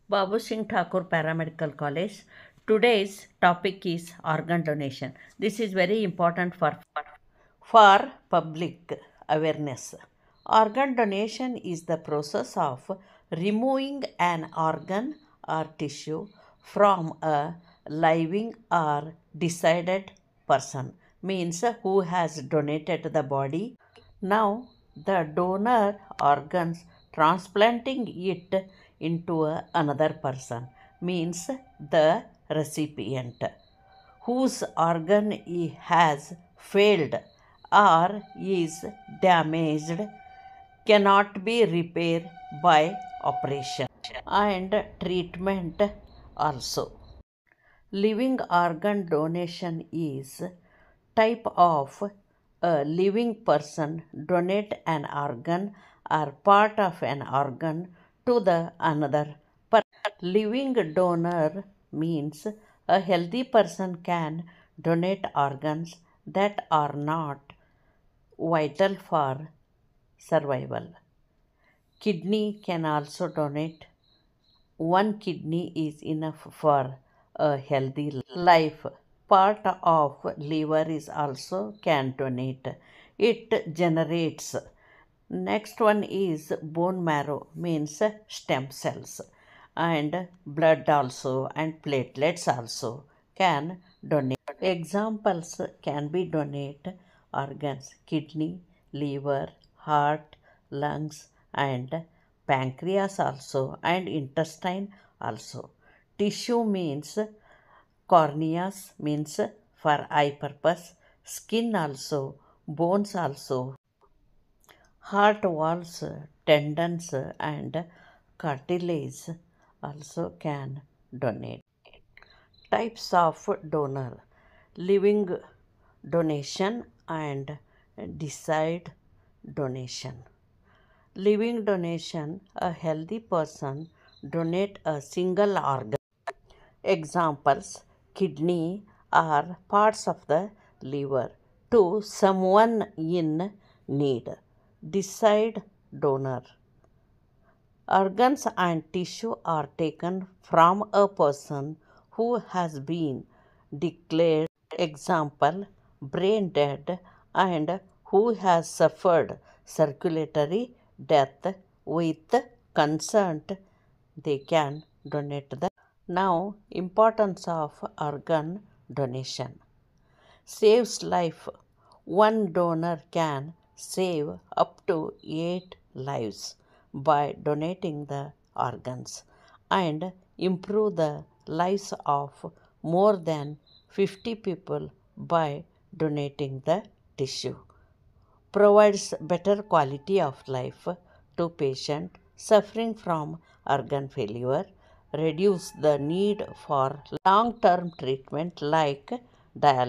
Babu Singh Thakur Paramedical College. Today's topic is organ donation. This is very important for public awareness. Organ donation is the process of removing an organ or tissue from a living or decided person, means who has donated the body. Now, the donor organs transplanting it into another person, means the recipient whose organ has failed or is damaged cannot be repaired by operation and treatment also. Living organ donation is type of a living person donate an organ or part of an organ to the another person. Living donor means a healthy person can donate organs that are not vital for survival. Kidney can also donate. One kidney is enough for a healthy life. Part of liver is also can donate. It generates. Next one is bone marrow, means stem cells, and blood also and platelets also can donate. Examples can be donate organs kidney, liver, heart, lungs, and pancreas also, and intestine also. Tissue means corneas, means for eye purpose, skin also, bones also, heart walls, tendons, and cartilage also can donate. Types of donor: living donation and decide donation. Living donation, a healthy person donate a single organ. Examples: kidney or parts of the liver to someone in need. Decide donor. Organs and tissue are taken from a person who has been declared, example, brain dead, and who has suffered circulatory death. With consent, they can donate the. Now, importance of organ donation. Saves life. One donor can save up to 8 lives by donating the organs and improve the lives of more than 50 people by donating the tissue. Provides better quality of life to patient suffering from organ failure, reduce the need for long term treatment like dialysis.